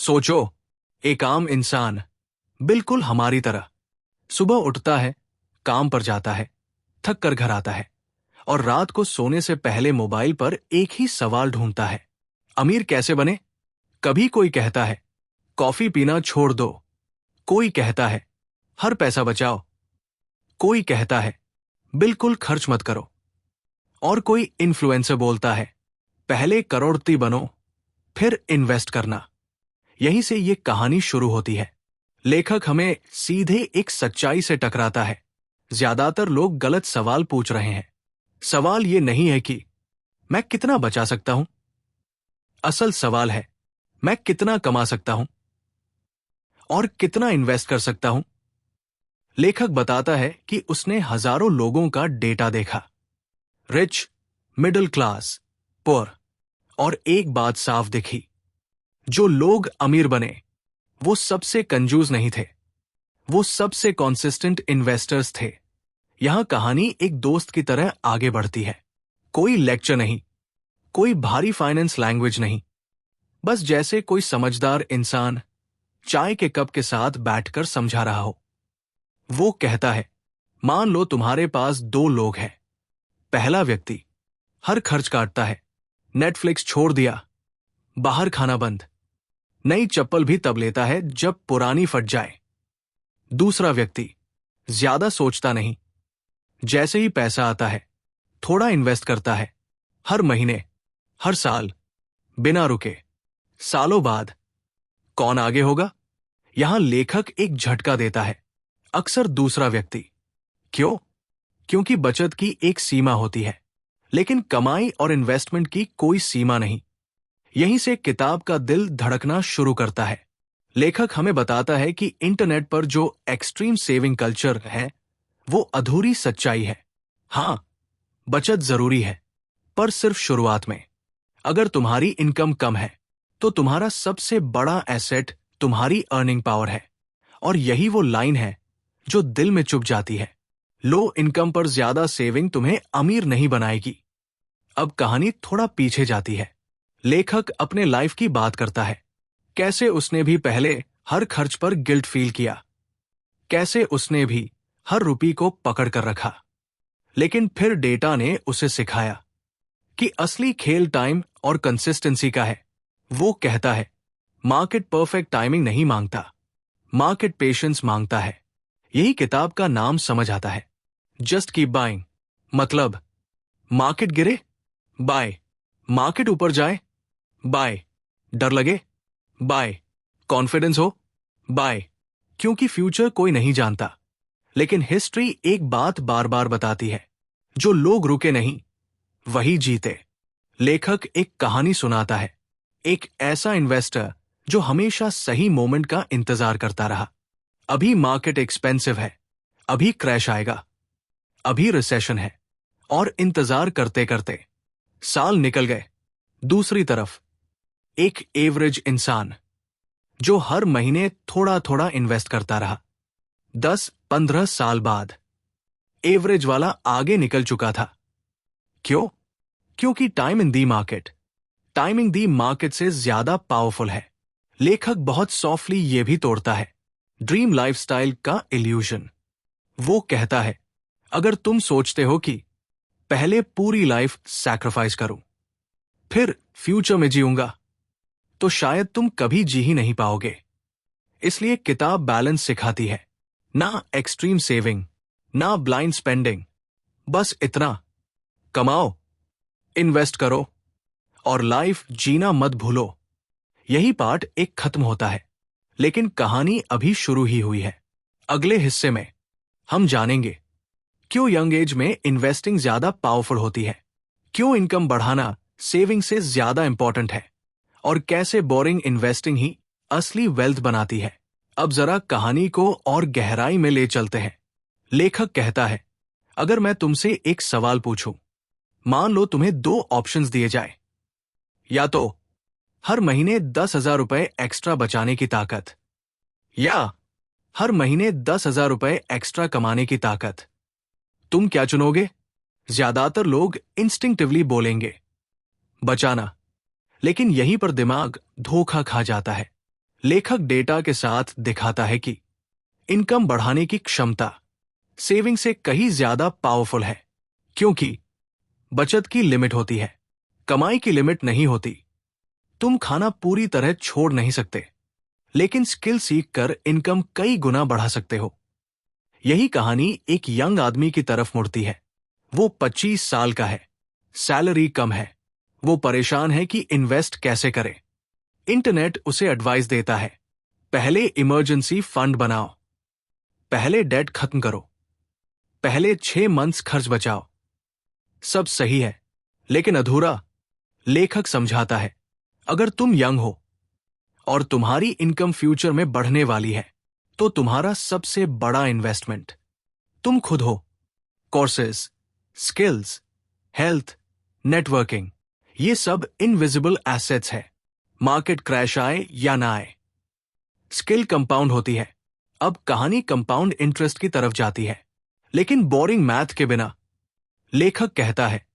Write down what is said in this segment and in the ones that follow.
सोचो, एक आम इंसान, बिल्कुल हमारी तरह, सुबह उठता है, काम पर जाता है, थक कर घर आता है और रात को सोने से पहले मोबाइल पर एक ही सवाल ढूंढता है, अमीर कैसे बने। कभी कोई कहता है कॉफी पीना छोड़ दो, कोई कहता है हर पैसा बचाओ, कोई कहता है बिल्कुल खर्च मत करो, और कोई इन्फ्लुएंसर बोलता है पहले करोड़पति बनो फिर इन्वेस्ट करना। यहीं से ये कहानी शुरू होती है। लेखक हमें सीधे एक सच्चाई से टकराता है। ज्यादातर लोग गलत सवाल पूछ रहे हैं। सवाल ये नहीं है कि मैं कितना बचा सकता हूं, असल सवाल है मैं कितना कमा सकता हूं और कितना इन्वेस्ट कर सकता हूं। लेखक बताता है कि उसने हजारों लोगों का डेटा देखा, रिच, मिडिल क्लास, पुअर, और एक बात साफ दिखी, जो लोग अमीर बने वो सबसे कंजूस नहीं थे, वो सबसे कॉन्सिस्टेंट इन्वेस्टर्स थे। यहां कहानी एक दोस्त की तरह आगे बढ़ती है। कोई लेक्चर नहीं, कोई भारी फाइनेंस लैंग्वेज नहीं, बस जैसे कोई समझदार इंसान चाय के कप के साथ बैठकर समझा रहा हो। वो कहता है, मान लो तुम्हारे पास दो लोग हैं। पहला व्यक्ति हर खर्च काटता है, नेटफ्लिक्स छोड़ दिया, बाहर खाना बंद, नई चप्पल भी तब लेता है जब पुरानी फट जाए। दूसरा व्यक्ति ज्यादा सोचता नहीं, जैसे ही पैसा आता है थोड़ा इन्वेस्ट करता है, हर महीने, हर साल, बिना रुके। सालों बाद कौन आगे होगा? यहां लेखक एक झटका देता है, अक्सर दूसरा व्यक्ति। क्यों? क्योंकि बचत की एक सीमा होती है, लेकिन कमाई और इन्वेस्टमेंट की कोई सीमा नहीं। यहीं से किताब का दिल धड़कना शुरू करता है। लेखक हमें बताता है कि इंटरनेट पर जो एक्सट्रीम सेविंग कल्चर है वो अधूरी सच्चाई है। हां, बचत जरूरी है, पर सिर्फ शुरुआत में। अगर तुम्हारी इनकम कम है तो तुम्हारा सबसे बड़ा एसेट तुम्हारी अर्निंग पावर है, और यही वो लाइन है जो दिल में चुभ जाती है। लो इनकम पर ज्यादा सेविंग तुम्हें अमीर नहीं बनाएगी। अब कहानी थोड़ा पीछे जाती है। लेखक अपने लाइफ की बात करता है, कैसे उसने भी पहले हर खर्च पर गिल्ट फील किया, कैसे उसने भी हर रुपये को पकड़ कर रखा, लेकिन फिर डेटा ने उसे सिखाया कि असली खेल टाइम और कंसिस्टेंसी का है। वो कहता है, मार्केट परफेक्ट टाइमिंग नहीं मांगता, मार्केट पेशेंस मांगता है। यही किताब का नाम समझ आता है, जस्ट कीप बाइंग। मतलब मार्केट गिरे, बाय, मार्केट ऊपर जाए, बाय, डर लगे, बाय, कॉन्फिडेंस हो, बाय। क्योंकि फ्यूचर कोई नहीं जानता, लेकिन हिस्ट्री एक बात बार बार बताती है, जो लोग रुके नहीं वही जीते। लेखक एक कहानी सुनाता है, एक ऐसा इन्वेस्टर जो हमेशा सही मोमेंट का इंतजार करता रहा। अभी मार्केट एक्सपेंसिव है, अभी क्रैश आएगा, अभी रिसेशन है, और इंतजार करते करते साल निकल गए। दूसरी तरफ एक एवरेज इंसान जो हर महीने थोड़ा थोड़ा इन्वेस्ट करता रहा। 10-15 साल बाद एवरेज वाला आगे निकल चुका था। क्यों? क्योंकि टाइमिंग दी मार्केट से ज्यादा पावरफुल है। लेखक बहुत सॉफ्टली ये भी तोड़ता है, ड्रीम लाइफस्टाइल का इल्यूजन। वो कहता है, अगर तुम सोचते हो कि पहले पूरी लाइफ सैक्रिफाइस करूं, फिर फ्यूचर में जीऊंगा, तो शायद तुम कभी जी ही नहीं पाओगे। इसलिए किताब बैलेंस सिखाती है, ना एक्सट्रीम सेविंग, ना ब्लाइंड स्पेंडिंग, बस इतना, कमाओ, इन्वेस्ट करो और लाइफ जीना मत भूलो। यही पार्ट एक खत्म होता है, लेकिन कहानी अभी शुरू ही हुई है। अगले हिस्से में हम जानेंगे क्यों यंग एज में इन्वेस्टिंग ज्यादा पावरफुल होती है, क्यों इनकम बढ़ाना सेविंग से ज्यादा इंपॉर्टेंट है, और कैसे बोरिंग इन्वेस्टिंग ही असली वेल्थ बनाती है। अब जरा कहानी को और गहराई में ले चलते हैं। लेखक कहता है, अगर मैं तुमसे एक सवाल पूछूं, मान लो तुम्हें 2 ऑप्शंस दिए जाए, या तो हर महीने 10,000 रुपए एक्स्ट्रा बचाने की ताकत, या हर महीने 10,000 रुपए एक्स्ट्रा कमाने की ताकत, तुम क्या चुनोगे? ज्यादातर लोग इंस्टिंक्टिवली बोलेंगे बचाना, लेकिन यहीं पर दिमाग धोखा खा जाता है। लेखक डेटा के साथ दिखाता है कि इनकम बढ़ाने की क्षमता सेविंग से कहीं ज्यादा पावरफुल है, क्योंकि बचत की लिमिट होती है, कमाई की लिमिट नहीं होती। तुम खाना पूरी तरह छोड़ नहीं सकते, लेकिन स्किल सीख कर इनकम कई गुना बढ़ा सकते हो। यही कहानी एक यंग आदमी की तरफ मुड़ती है। वो 25 साल का है, सैलरी कम है, वो परेशान है कि इन्वेस्ट कैसे करे। इंटरनेट उसे एडवाइस देता है, पहले इमरजेंसी फंड बनाओ, पहले डेट खत्म करो, पहले 6 मंथ्स खर्च बचाओ। सब सही है, लेकिन अधूरा। लेखक समझाता है, अगर तुम यंग हो और तुम्हारी इनकम फ्यूचर में बढ़ने वाली है, तो तुम्हारा सबसे बड़ा इन्वेस्टमेंट तुम खुद हो। कोर्सेज, स्किल्स, हेल्थ, नेटवर्किंग, ये सब इनविजिबल एसेट्स है। मार्केट क्रैश आए या ना आए, स्किल कंपाउंड होती है। अब कहानी कंपाउंड इंटरेस्ट की तरफ जाती है, लेकिन बोरिंग मैथ के बिना। लेखक कहता है,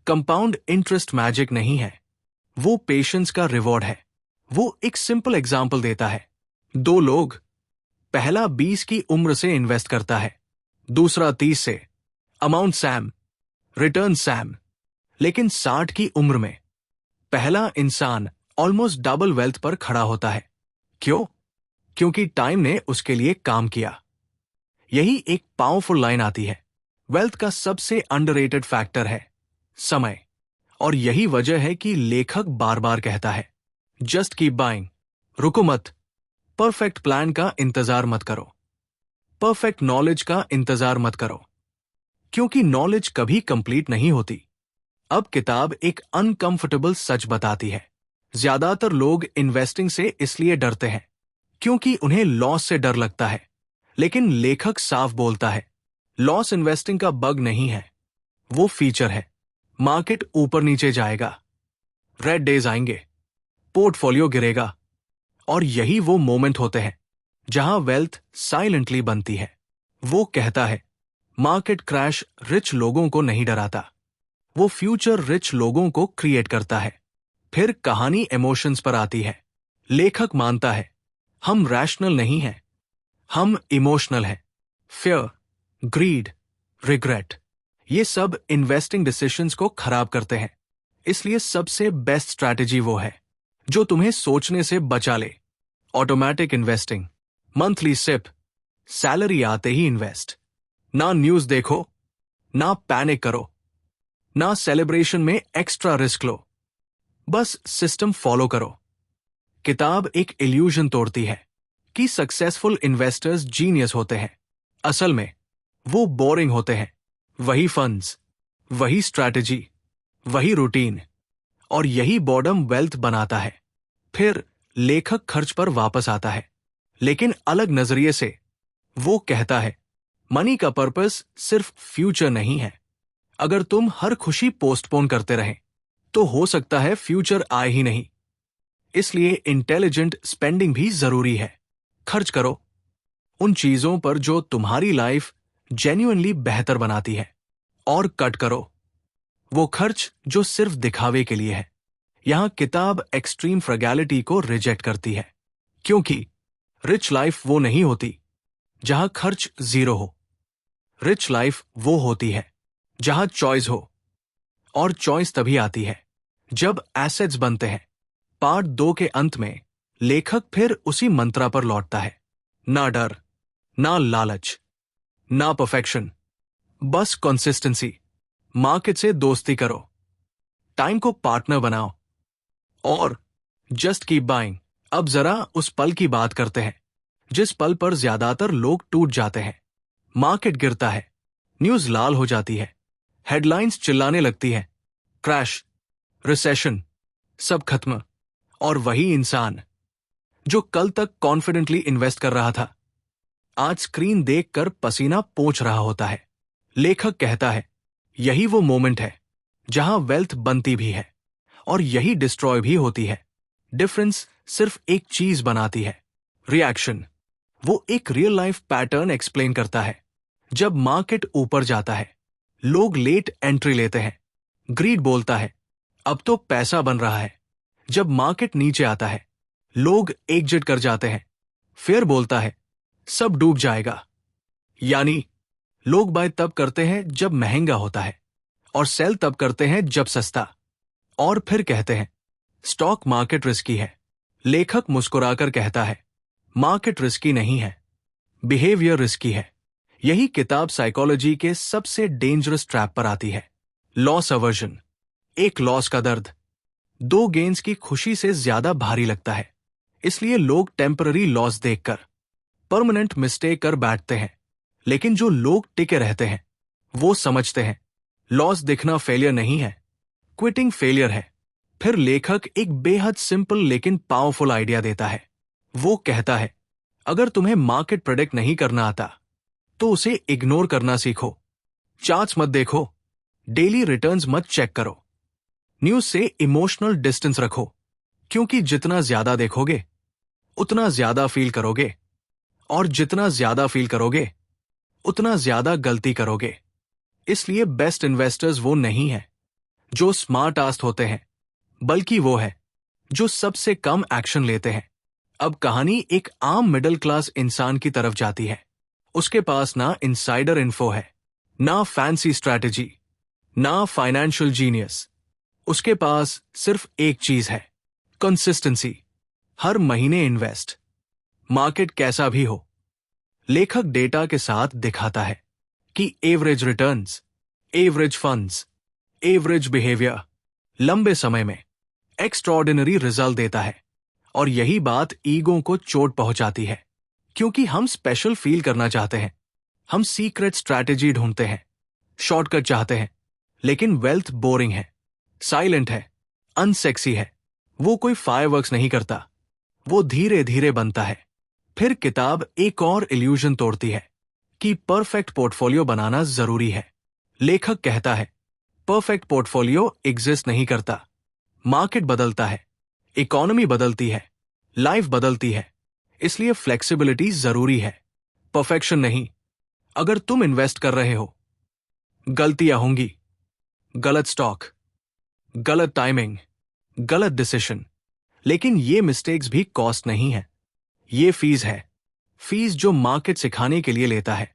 कंपाउंड इंटरेस्ट मैजिक नहीं है, वो पेशेंस का रिवॉर्ड है। वो एक सिंपल एग्जाम्पल देता है। 2 लोग, पहला 20 की उम्र से इन्वेस्ट करता है, दूसरा 30 से। Amount Sam, return Sam. लेकिन 60 की उम्र में पहला इंसान ऑलमोस्ट डबल वेल्थ पर खड़ा होता है। क्यों? क्योंकि टाइम ने उसके लिए काम किया। यही एक पावरफुल लाइन आती है, वेल्थ का सबसे अंडररेटेड फैक्टर है समय। और यही वजह है कि लेखक बार बार कहता है, जस्ट कीप बाइंग, रुको मत। परफेक्ट प्लान का इंतजार मत करो, परफेक्ट नॉलेज का इंतजार मत करो, क्योंकि नॉलेज कभी कंप्लीट नहीं होती। अब किताब एक अनकंफर्टेबल सच बताती है। ज्यादातर लोग इन्वेस्टिंग से इसलिए डरते हैं क्योंकि उन्हें लॉस से डर लगता है, लेकिन लेखक साफ बोलता है, लॉस इन्वेस्टिंग का बग नहीं है, वो फीचर है। मार्केट ऊपर नीचे जाएगा, रेड डेज आएंगे, पोर्टफोलियो गिरेगा, और यही वो मोमेंट होते हैं जहां वेल्थ साइलेंटली बनती है। वो कहता है, मार्केट क्रैश रिच लोगों को नहीं डराता, वो फ्यूचर रिच लोगों को क्रिएट करता है। फिर कहानी इमोशंस पर आती है। लेखक मानता है, हम रैशनल नहीं हैं, हम इमोशनल हैं। फियर, ग्रीड, रिग्रेट, ये सब इन्वेस्टिंग डिसीजंस को खराब करते हैं। इसलिए सबसे बेस्ट स्ट्रैटेजी वो है जो तुम्हें सोचने से बचा ले। Automatic investing, monthly SIP, salary आते ही इन्वेस्ट। ना न्यूज देखो, ना पैनिक करो, ना सेलिब्रेशन में एक्स्ट्रा रिस्क लो, बस सिस्टम फॉलो करो। किताब एक इल्यूजन तोड़ती है कि सक्सेसफुल इन्वेस्टर्स जीनियस होते हैं। असल में वो बोरिंग होते हैं। वही फंड्स, वही स्ट्रैटेजी, वही रूटीन, और यही बॉर्डम वेल्थ बनाता है। फिर लेखक खर्च पर वापस आता है, लेकिन अलग नजरिए से। वो कहता है, मनी का पर्पस सिर्फ फ्यूचर नहीं है। अगर तुम हर खुशी पोस्टपोन करते रहें, तो हो सकता है फ्यूचर आए ही नहीं। इसलिए इंटेलिजेंट स्पेंडिंग भी जरूरी है। खर्च करो उन चीजों पर जो तुम्हारी लाइफ जेन्युइनली बेहतर बनाती है, और कट करो वो खर्च जो सिर्फ दिखावे के लिए है। यहां किताब एक्सट्रीम फ्रगैलिटी को रिजेक्ट करती है, क्योंकि रिच लाइफ वो नहीं होती जहां खर्च जीरो हो। रिच लाइफ वो होती है जहां चॉइस हो, और चॉइस तभी आती है जब एसेट्स बनते हैं। पार्ट 2 के अंत में लेखक फिर उसी मंत्रा पर लौटता है, ना डर, ना लालच, ना परफेक्शन, बस कंसिस्टेंसी। मार्केट से दोस्ती करो, टाइम को पार्टनर बनाओ, और जस्ट कीप बाइंग। अब जरा उस पल की बात करते हैं जिस पल पर ज्यादातर लोग टूट जाते हैं। मार्केट गिरता है, न्यूज लाल हो जाती है, हेडलाइंस चिल्लाने लगती है, क्रैश, रिसेशन, सब खत्म। और वही इंसान जो कल तक कॉन्फिडेंटली इन्वेस्ट कर रहा था, आज स्क्रीन देखकर पसीना पोंछ रहा होता है। लेखक कहता है, यही वो मोमेंट है जहां वेल्थ बनती भी है और यही डिस्ट्रॉय भी होती है। डिफरेंस सिर्फ एक चीज बनाती है, रिएक्शन। वो एक रियल लाइफ पैटर्न एक्सप्लेन करता है। जब मार्केट ऊपर जाता है, लोग लेट एंट्री लेते हैं, ग्रीड बोलता है, अब तो पैसा बन रहा है। जब मार्केट नीचे आता है, लोग एग्जिट कर जाते हैं। फेयर बोलता है सब डूब जाएगा। यानी लोग बाय तब करते हैं जब महंगा होता है और सेल तब करते हैं जब सस्ता। और फिर कहते हैं स्टॉक मार्केट रिस्की है। लेखक मुस्कुराकर कहता है मार्केट रिस्की नहीं है, बिहेवियर रिस्की है। यही किताब साइकोलॉजी के सबसे डेंजरस ट्रैप पर आती है। Loss aversion. एक लॉस का दर्द दो गेन्स की खुशी से ज्यादा भारी लगता है, इसलिए लोग टेम्पररी लॉस देखकर परमानेंट मिस्टेक कर बैठते हैं। लेकिन जो लोग टिके रहते हैं वो समझते हैं लॉस दिखना फेलियर नहीं है, क्विटिंग फेलियर है। फिर लेखक एक बेहद सिंपल लेकिन पावरफुल आइडिया देता है। वो कहता है अगर तुम्हें मार्केट प्रेडिक्ट नहीं करना आता तो उसे इग्नोर करना सीखो। चार्ट्स मत देखो, डेली रिटर्न्स मत चेक करो, न्यूज से इमोशनल डिस्टेंस रखो, क्योंकि जितना ज्यादा देखोगे उतना ज्यादा फील करोगे, और जितना ज्यादा फील करोगे उतना ज्यादा गलती करोगे। इसलिए बेस्ट इन्वेस्टर्स वो नहीं है जो स्मार्ट आस्ट होते हैं, बल्कि वो है जो सबसे कम एक्शन लेते हैं। अब कहानी एक आम मिडिल क्लास इंसान की तरफ जाती है। उसके पास ना इनसाइडर इन्फो है, ना फैंसी स्ट्रैटेजी, ना फाइनेंशियल जीनियस। उसके पास सिर्फ एक चीज है, कंसिस्टेंसी। हर महीने इन्वेस्ट, मार्केट कैसा भी हो। लेखक डेटा के साथ दिखाता है कि average returns, average funds, average behaviour लंबे समय में एक्स्ट्रॉर्डिनरी रिजल्ट देता है। और यही बात ईगो को चोट पहुंचाती है, क्योंकि हम स्पेशल फील करना चाहते हैं। हम सीक्रेट स्ट्रैटेजी ढूंढते हैं, शॉर्टकट चाहते हैं। लेकिन वेल्थ बोरिंग है, साइलेंट है, अनसेक्सी है। वो कोई फायरवर्क्स नहीं करता, वो धीरे धीरे बनता है। फिर किताब एक और इल्यूजन तोड़ती है कि परफेक्ट पोर्टफोलियो बनाना जरूरी है। लेखक कहता है परफेक्ट पोर्टफोलियो एग्जिस्ट नहीं करता। मार्केट बदलता है, इकोनॉमी बदलती है, लाइफ बदलती है, इसलिए फ्लेक्सिबिलिटी जरूरी है, परफेक्शन नहीं। अगर तुम इन्वेस्ट कर रहे हो, गलतियां होंगी, गलत स्टॉक, गलत टाइमिंग, गलत डिसीजन। लेकिन ये मिस्टेक्स भी कॉस्ट नहीं है, ये फीस है। फीस जो मार्केट सिखाने के लिए लेता है।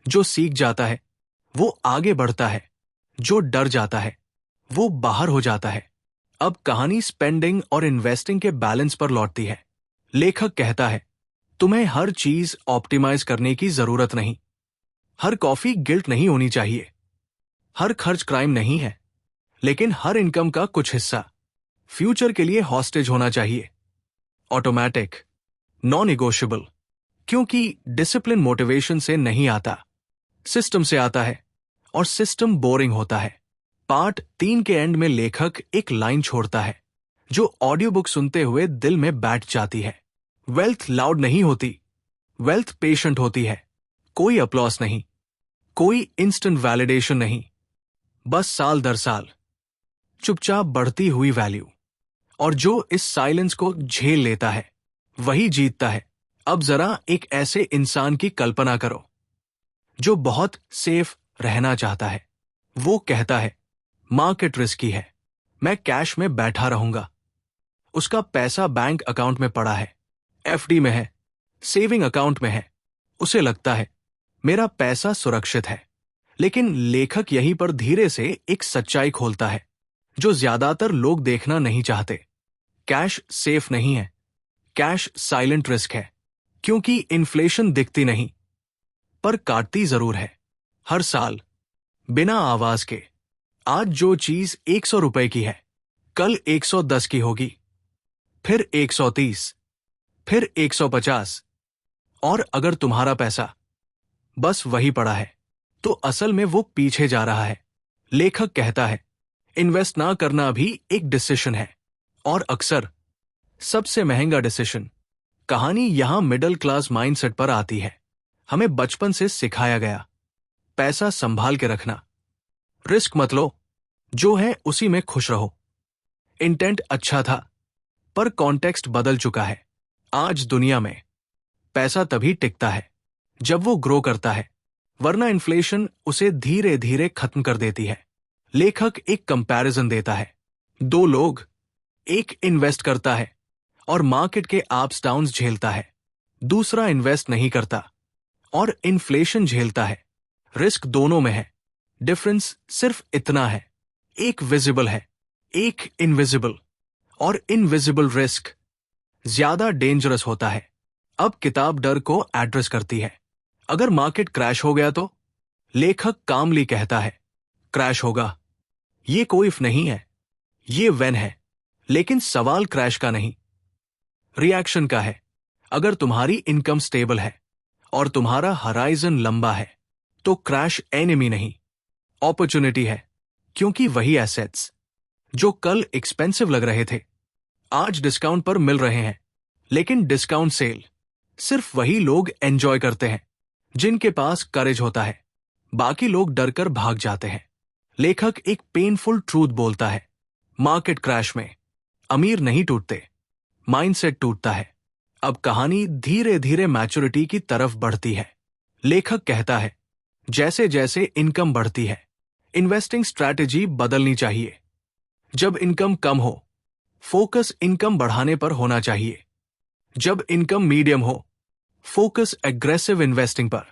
जो सीख जाता है वो आगे बढ़ता है, जो डर जाता है वो बाहर हो जाता है। अब कहानी स्पेंडिंग और इन्वेस्टिंग के बैलेंस पर लौटती है। लेखक कहता है तुम्हें हर चीज ऑप्टिमाइज करने की जरूरत नहीं। हर कॉफी गिल्ट नहीं होनी चाहिए, हर खर्च क्राइम नहीं है, लेकिन हर इनकम का कुछ हिस्सा फ्यूचर के लिए हॉस्टेज होना चाहिए। ऑटोमैटिक, नॉन नेगोशिएबल, क्योंकि डिसिप्लिन मोटिवेशन से नहीं आता, सिस्टम से आता है, और सिस्टम बोरिंग होता है। पार्ट 3 के एंड में लेखक एक लाइन छोड़ता है जो ऑडियो बुक सुनते हुए दिल में बैठ जाती है। वेल्थ लाउड नहीं होती, वेल्थ पेशेंट होती है। कोई अपलॉस नहीं, कोई इंस्टेंट वैलिडेशन नहीं, बस साल दर साल चुपचाप बढ़ती हुई वैल्यू। और जो इस साइलेंस को झेल लेता है वही जीतता है। अब जरा एक ऐसे इंसान की कल्पना करो जो बहुत सेफ रहना चाहता है। वो कहता है मार्केट रिस्की है, मैं कैश में बैठा रहूंगा। उसका पैसा बैंक अकाउंट में पड़ा है, एफडी में है, सेविंग अकाउंट में है। उसे लगता है मेरा पैसा सुरक्षित है। लेकिन लेखक यहीं पर धीरे से एक सच्चाई खोलता है जो ज्यादातर लोग देखना नहीं चाहते। कैश सेफ नहीं है, कैश साइलेंट रिस्क है, क्योंकि इन्फ्लेशन दिखती नहीं पर काटती जरूर है। हर साल बिना आवाज के आज जो चीज 100 रुपए की है कल 110 की होगी, फिर 130, फिर 150। और अगर तुम्हारा पैसा बस वही पड़ा है तो असल में वो पीछे जा रहा है। लेखक कहता है इन्वेस्ट ना करना भी एक डिसीजन है, और अक्सर सबसे महंगा डिसीजन। कहानी यहां मिडिल क्लास माइंडसेट पर आती है। हमें बचपन से सिखाया गया पैसा संभाल के रखना, रिस्क मत लो, जो है उसी में खुश रहो। इंटेंट अच्छा था पर कॉन्टेक्स्ट बदल चुका है। आज दुनिया में पैसा तभी टिकता है जब वो ग्रो करता है, वरना इन्फ्लेशन उसे धीरे धीरे खत्म कर देती है। लेखक एक कंपैरिजन देता है, दो लोग, एक इन्वेस्ट करता है और मार्केट के अप्स डाउन्स झेलता है, दूसरा इन्वेस्ट नहीं करता और इन्फ्लेशन झेलता है। रिस्क दोनों में है, डिफरेंस सिर्फ इतना है, एक विजिबल है, एक इनविजिबल, और इनविजिबल रिस्क ज्यादा डेंजरस होता है। अब किताब डर को एड्रेस करती है। अगर मार्केट क्रैश हो गया तो लेखक कामली कहता है, क्रैश होगा, ये कोई इफ नहीं है, ये व्हेन है। लेकिन सवाल क्रैश का नहीं, रिएक्शन का है। अगर तुम्हारी इनकम स्टेबल है और तुम्हारा हराइजन लंबा है तो क्रैश एनिमी नहीं, अपॉर्चुनिटी है। क्योंकि वही एसेट्स जो कल एक्सपेंसिव लग रहे थे आज डिस्काउंट पर मिल रहे हैं। लेकिन डिस्काउंट सेल सिर्फ वही लोग एंजॉय करते हैं जिनके पास करेज होता है, बाकी लोग डर कर भाग जाते हैं। लेखक एक पेनफुल ट्रूथ बोलता है, मार्केट क्रैश में अमीर नहीं टूटते, माइंडसेट टूटता है। अब कहानी धीरे धीरे मैच्योरिटी की तरफ बढ़ती है। लेखक कहता है, जैसे जैसे इनकम बढ़ती है इन्वेस्टिंग स्ट्रैटेजी बदलनी चाहिए। जब इनकम कम हो फोकस इनकम बढ़ाने पर होना चाहिए, जब इनकम मीडियम हो फोकस एग्रेसिव इन्वेस्टिंग पर,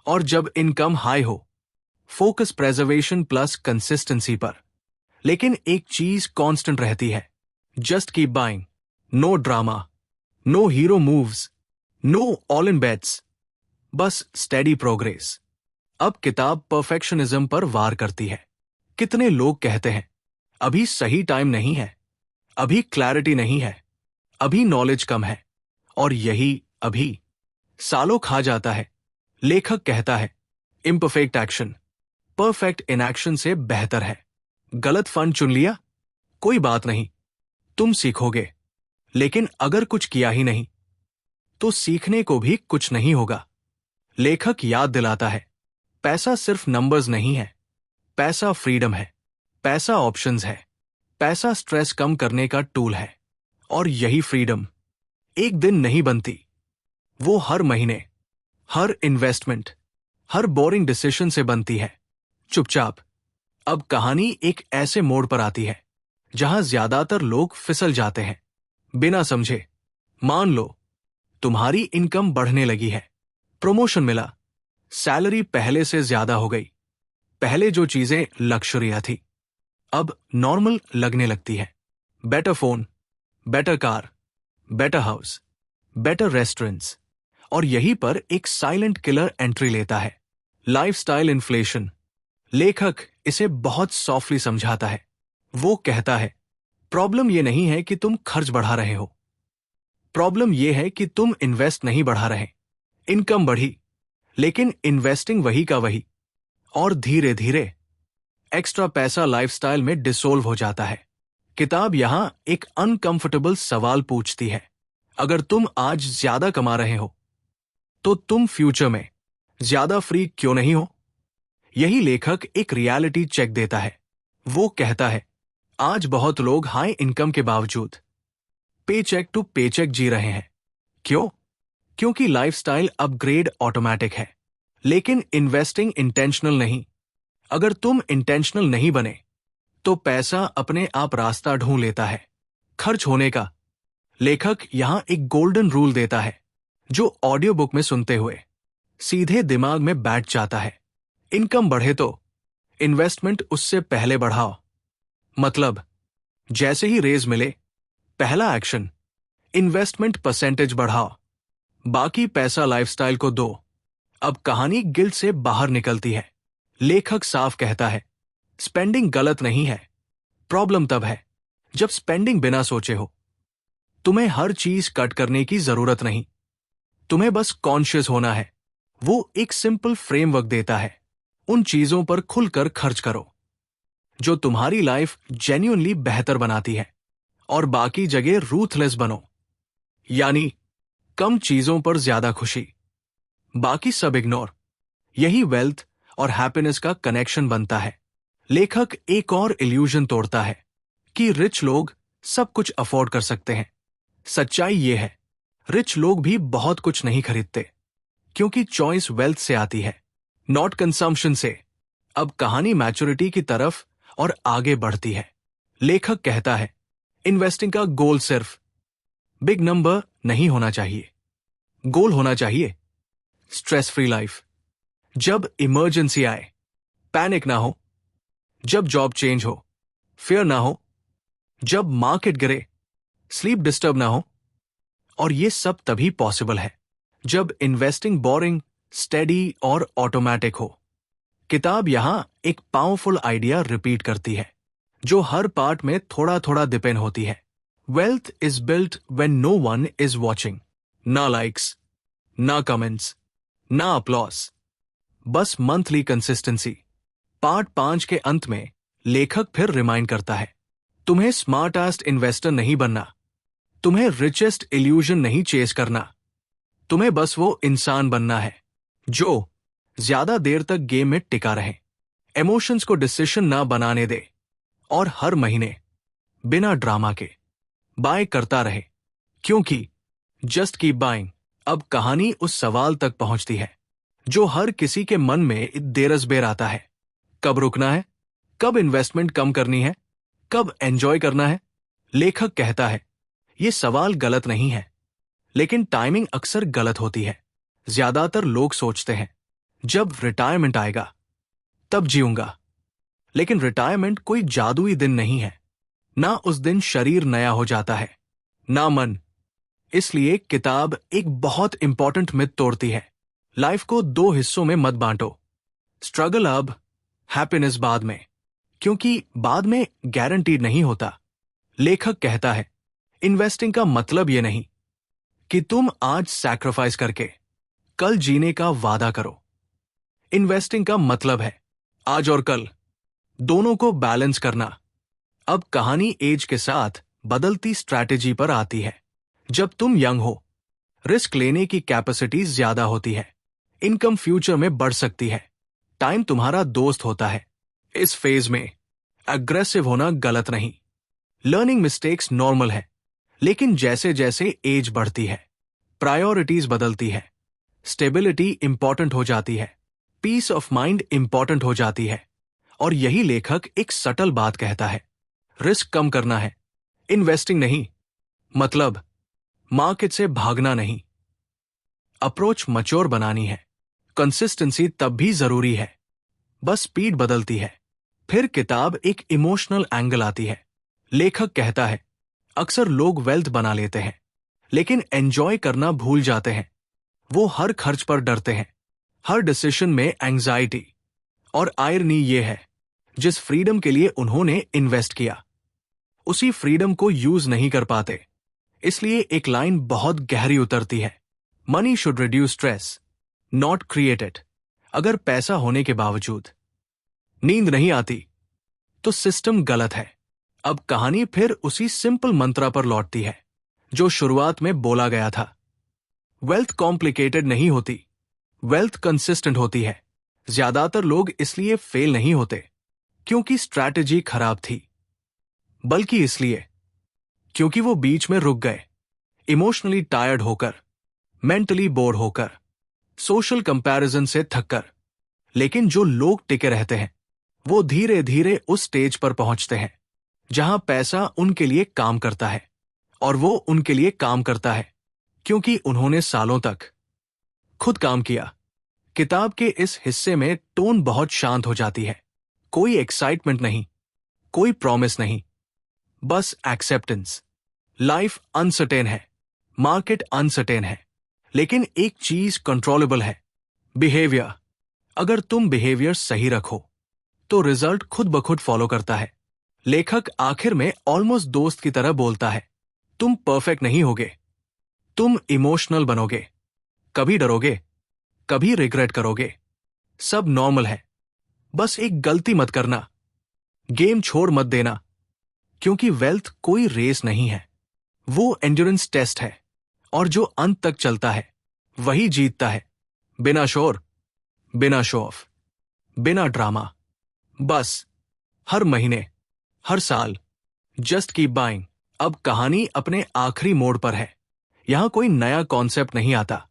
और जब इनकम हाई हो फोकस प्रेजर्वेशन प्लस कंसिस्टेंसी पर। लेकिन एक चीज कांस्टेंट रहती है, just keep buying, no drama, no hero moves, no all in bets, बस स्टेडी प्रोग्रेस। अब किताब परफेक्शनिज्म पर वार करती है। कितने लोग कहते हैं, अभी सही टाइम नहीं है, अभी क्लैरिटी नहीं है, अभी नॉलेज कम है, और यही अभी सालों खा जाता है। लेखक कहता है, इम्परफेक्ट एक्शन परफेक्ट इनएक्शन से बेहतर है। गलत फंड चुन लिया, कोई बात नहीं, तुम सीखोगे। लेकिन अगर कुछ किया ही नहीं तो सीखने को भी कुछ नहीं होगा। लेखक याद दिलाता है, पैसा सिर्फ नंबर्स नहीं है, पैसा फ्रीडम है, पैसा ऑप्शंस है, पैसा स्ट्रेस कम करने का टूल है। और यही फ्रीडम एक दिन नहीं बनती, वो हर महीने, हर इन्वेस्टमेंट, हर बोरिंग डिसीजन से बनती है, चुपचाप। अब कहानी एक ऐसे मोड़ पर आती है जहां ज्यादातर लोग फिसल जाते हैं बिना समझे। मान लो तुम्हारी इनकम बढ़ने लगी है, प्रमोशन मिला, सैलरी पहले से ज्यादा हो गई, पहले जो चीजें लक्जरिया थी अब नॉर्मल लगने लगती है। Better phone, better car, better house, better restaurants, और यहीं पर एक साइलेंट किलर एंट्री लेता है, लाइफस्टाइल इन्फ्लेशन। लेखक इसे बहुत सॉफ्टली समझाता है। वो कहता है, प्रॉब्लम ये नहीं है कि तुम खर्च बढ़ा रहे हो, प्रॉब्लम ये है कि तुम इन्वेस्ट नहीं बढ़ा रहे। इनकम बढ़ी लेकिन इन्वेस्टिंग वही का वही, और धीरे धीरे एक्स्ट्रा पैसा लाइफस्टाइल में डिसोल्व हो जाता है। किताब यहां एक अनकंफर्टेबल सवाल पूछती है, अगर तुम आज ज्यादा कमा रहे हो तो तुम फ्यूचर में ज्यादा फ्री क्यों नहीं हो? यही लेखक एक रियलिटी चेक देता है। वो कहता है, आज बहुत लोग हाई इनकम के बावजूद पे चेक टू पे चेक जी रहे हैं। क्यों? क्योंकि लाइफस्टाइल अपग्रेड ऑटोमेटिक है, लेकिन इन्वेस्टिंग इंटेंशनल नहीं। अगर तुम इंटेंशनल नहीं बने तो पैसा अपने आप रास्ता ढूंढ लेता है खर्च होने का। लेखक यहां एक गोल्डन रूल देता है जो ऑडियो बुक में सुनते हुए सीधे दिमाग में बैठ जाता है। इनकम बढ़े तो इन्वेस्टमेंट उससे पहले बढ़ाओ। मतलब जैसे ही रेज मिले, पहला एक्शन इन्वेस्टमेंट परसेंटेज बढ़ाओ, बाकी पैसा लाइफस्टाइल को दो। अब कहानी गिल्ट से बाहर निकलती है। लेखक साफ कहता है, स्पेंडिंग गलत नहीं है, प्रॉब्लम तब है जब स्पेंडिंग बिना सोचे हो। तुम्हें हर चीज कट करने की जरूरत नहीं, तुम्हें बस कॉन्शियस होना है। वो एक सिंपल फ्रेमवर्क देता है, उन चीजों पर खुलकर खर्च करो जो तुम्हारी लाइफ जेन्युइनली बेहतर बनाती है, और बाकी जगह रूथलेस बनो, यानी कम चीजों पर ज्यादा खुशी, बाकी सब इग्नोर। यही वेल्थ और हैप्पीनेस का कनेक्शन बनता है। लेखक एक और इल्यूजन तोड़ता है कि रिच लोग सब कुछ अफोर्ड कर सकते हैं। सच्चाई ये है, रिच लोग भी बहुत कुछ नहीं खरीदते, क्योंकि चॉइस वेल्थ से आती है, नॉट कंजम्पशन से। अब कहानी मैच्योरिटी की तरफ और आगे बढ़ती है। लेखक कहता है, इन्वेस्टिंग का गोल सिर्फ बिग नंबर नहीं होना चाहिए, गोल होना चाहिए। Stress free life. जब इमरजेंसी आए, पैनिक ना हो। जब जॉब चेंज हो, फियर ना हो। जब मार्केट गिरे, स्लीप डिस्टर्ब ना हो। और ये सब तभी पॉसिबल है जब इन्वेस्टिंग बोरिंग, स्टेडी और ऑटोमेटिक हो। किताब यहां एक पावरफुल आइडिया रिपीट करती है, जो हर पार्ट में थोड़ा थोड़ा डिपेंड होती है। Wealth is built when no one is watching. ना लाइक्स, ना कमेंट्स, ना अप्लॉस, बस मंथली कंसिस्टेंसी। पार्ट 5 के अंत में लेखक फिर रिमाइंड करता है, तुम्हें स्मार्टेस्ट इन्वेस्टर नहीं बनना, तुम्हें रिचेस्ट इल्यूजन नहीं चेस करना, तुम्हें बस वो इंसान बनना है जो ज्यादा देर तक गेम में टिका रहे, इमोशंस को डिसीजन ना बनाने दे, और हर महीने बिना ड्रामा के बाय करता रहे। क्योंकि जस्ट कीप बाइंग। अब कहानी उस सवाल तक पहुंचती है जो हर किसी के मन में देरस बेर आता है, कब रुकना है, कब इन्वेस्टमेंट कम करनी है, कब एंजॉय करना है। लेखक कहता है, यह सवाल गलत नहीं है, लेकिन टाइमिंग अक्सर गलत होती है। ज्यादातर लोग सोचते हैं, जब रिटायरमेंट आएगा तब जीऊंगा, लेकिन रिटायरमेंट कोई जादुई दिन नहीं है। ना उस दिन शरीर नया हो जाता है, ना मन। इसलिए किताब एक बहुत इंपॉर्टेंट मिथ तोड़ती है, लाइफ को 2 हिस्सों में मत बांटो। स्ट्रगल अब, हैप्पीनेस बाद में, क्योंकि बाद में गारंटीड नहीं होता। लेखक कहता है, इन्वेस्टिंग का मतलब यह नहीं कि तुम आज सैक्रिफाइस करके कल जीने का वादा करो। इन्वेस्टिंग का मतलब है आज और कल दोनों को बैलेंस करना। अब कहानी एज के साथ बदलती स्ट्रैटेजी पर आती है। जब तुम यंग हो, रिस्क लेने की कैपेसिटी ज्यादा होती है, इनकम फ्यूचर में बढ़ सकती है, टाइम तुम्हारा दोस्त होता है। इस फेज में अग्रेसिव होना गलत नहीं, लर्निंग मिस्टेक्स नॉर्मल है। लेकिन जैसे जैसे एज बढ़ती है, प्रायोरिटीज बदलती है, स्टेबिलिटी इंपॉर्टेंट हो जाती है, पीस ऑफ माइंड इंपॉर्टेंट हो जाती है। और यही लेखक एक सटल बात कहता है, रिस्क कम करना है, इन्वेस्टिंग नहीं। मतलब मार्केट से भागना नहीं, अप्रोच मैच्योर बनानी है। कंसिस्टेंसी तब भी जरूरी है, बस स्पीड बदलती है। फिर किताब एक इमोशनल एंगल आती है। लेखक कहता है, अक्सर लोग वेल्थ बना लेते हैं, लेकिन एंजॉय करना भूल जाते हैं। वो हर खर्च पर डरते हैं, हर डिसीजन में एंजाइटी। और आयरनी ये है, जिस फ्रीडम के लिए उन्होंने इन्वेस्ट किया, उसी फ्रीडम को यूज नहीं कर पाते। इसलिए एक लाइन बहुत गहरी उतरती है, money should reduce stress, not create it. अगर पैसा होने के बावजूद नींद नहीं आती, तो सिस्टम गलत है। अब कहानी फिर उसी सिंपल मंत्रा पर लौटती है जो शुरुआत में बोला गया था। वेल्थ कॉम्प्लिकेटेड नहीं होती, वेल्थ कंसिस्टेंट होती है। ज्यादातर लोग इसलिए फेल नहीं होते क्योंकि स्ट्रैटेजी खराब थी, बल्कि इसलिए क्योंकि वो बीच में रुक गए, इमोशनली टायर्ड होकर, मेंटली बोर होकर, सोशल कंपैरिजन से थककर। लेकिन जो लोग टिके रहते हैं, वो धीरे धीरे उस स्टेज पर पहुंचते हैं जहां पैसा उनके लिए काम करता है, और वो उनके लिए काम करता है क्योंकि उन्होंने सालों तक खुद काम किया। किताब के इस हिस्से में टोन बहुत शांत हो जाती है, कोई एक्साइटमेंट नहीं, कोई प्रॉमिस नहीं, बस एक्सेप्टेंस। लाइफ अनसर्टेन है, मार्केट अनसर्टेन है, लेकिन एक चीज कंट्रोलेबल है, बिहेवियर। अगर तुम बिहेवियर सही रखो तो रिजल्ट खुद ब खुद फॉलो करता है। लेखक आखिर में ऑलमोस्ट दोस्त की तरह बोलता है, तुम परफेक्ट नहीं होगे, तुम इमोशनल बनोगे, कभी डरोगे, कभी रिग्रेट करोगे, सब नॉर्मल है। बस एक गलती मत करना, गेम छोड़ मत देना, क्योंकि वेल्थ कोई रेस नहीं है, वो एंड्योरेंस टेस्ट है, और जो अंत तक चलता है वही जीतता है। बिना शोर, बिना शो ऑफ, बिना ड्रामा, बस हर महीने, हर साल, जस्ट कीप बाइंग। अब कहानी अपने आखिरी मोड़ पर है। यहां कोई नया कॉन्सेप्ट नहीं आता,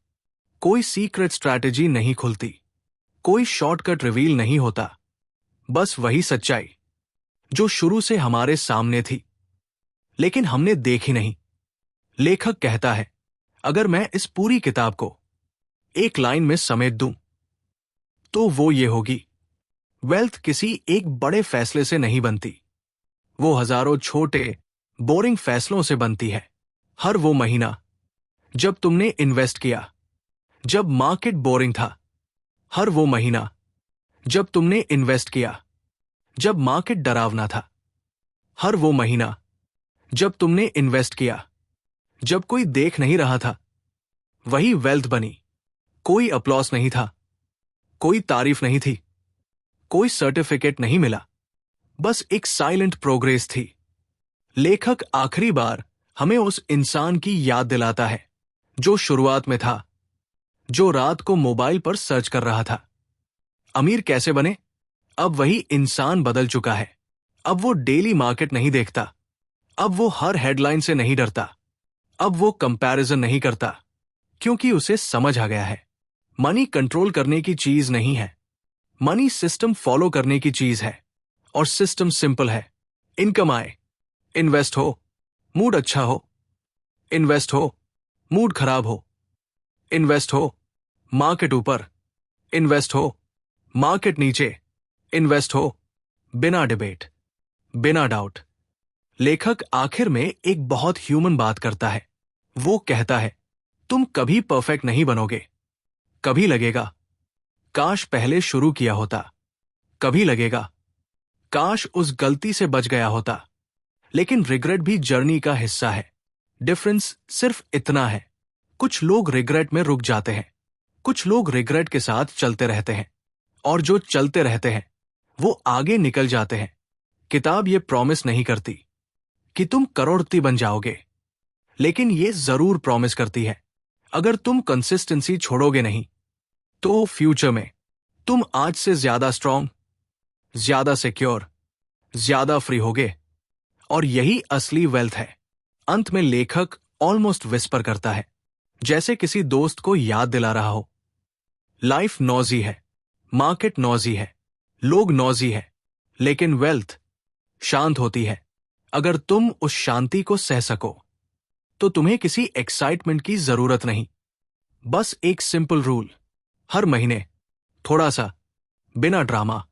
कोई सीक्रेट स्ट्रैटेजी नहीं खुलती, कोई शॉर्टकट रिवील नहीं होता, बस वही सच्चाई जो शुरू से हमारे सामने थी, लेकिन हमने देखी नहीं। लेखक कहता है, अगर मैं इस पूरी किताब को एक लाइन में समेट दूं, तो वो ये होगी, वेल्थ किसी एक बड़े फैसले से नहीं बनती, वो हजारों छोटे बोरिंग फैसलों से बनती है। हर वो महीना जब तुमने इन्वेस्ट किया, जब मार्केट बोरिंग था। हर वो महीना जब तुमने इन्वेस्ट किया, जब मार्केट डरावना था। हर वो महीना जब तुमने इन्वेस्ट किया, जब कोई देख नहीं रहा था। वही वेल्थ बनी। कोई अप्लॉस नहीं था, कोई तारीफ नहीं थी, कोई सर्टिफिकेट नहीं मिला, बस एक साइलेंट प्रोग्रेस थी। लेखक आखिरी बार हमें उस इंसान की याद दिलाता है जो शुरुआत में था, जो रात को मोबाइल पर सर्च कर रहा था। अमीर कैसे बने? अब वही इंसान बदल चुका है। अब वो डेली मार्केट नहीं देखता, अब वो हर हेडलाइन से नहीं डरता, अब वो कंपैरिजन नहीं करता, क्योंकि उसे समझ आ गया है, मनी कंट्रोल करने की चीज नहीं है, मनी सिस्टम फॉलो करने की चीज है। और सिस्टम सिंपल है। इनकम आए, इन्वेस्ट हो, मूड अच्छा हो, इन्वेस्ट हो, मूड खराब हो, इन्वेस्ट हो, मार्केट ऊपर, इन्वेस्ट हो, मार्केट नीचे, इन्वेस्ट हो, बिना डिबेट, बिना डाउट। लेखक आखिर में एक बहुत ह्यूमन बात करता है। वो कहता है, तुम कभी परफेक्ट नहीं बनोगे। कभी लगेगा, काश पहले शुरू किया होता। कभी लगेगा, काश उस गलती से बच गया होता। लेकिन रिग्रेट भी जर्नी का हिस्सा है। डिफरेंस सिर्फ इतना है, कुछ लोग रिग्रेट में रुक जाते हैं, कुछ लोग रिग्रेट के साथ चलते रहते हैं, और जो चलते रहते हैं वो आगे निकल जाते हैं। किताब ये प्रॉमिस नहीं करती कि तुम करोड़पति बन जाओगे, लेकिन ये जरूर प्रॉमिस करती है, अगर तुम कंसिस्टेंसी छोड़ोगे नहीं, तो फ्यूचर में तुम आज से ज्यादा स्ट्रांग, ज्यादा सिक्योर, ज्यादा फ्री होगे। और यही असली वेल्थ है। अंत में लेखक ऑलमोस्ट विस्पर करता है, जैसे किसी दोस्त को याद दिला रहा हो, लाइफ नॉजी है, मार्केट नॉजी है, लोग नॉजी है, लेकिन वेल्थ शांत होती है। अगर तुम उस शांति को सह सको, तो तुम्हें किसी एक्साइटमेंट की जरूरत नहीं, बस एक सिंपल रूल, हर महीने थोड़ा सा, बिना ड्रामा,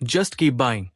जस्ट कीप बाइंग।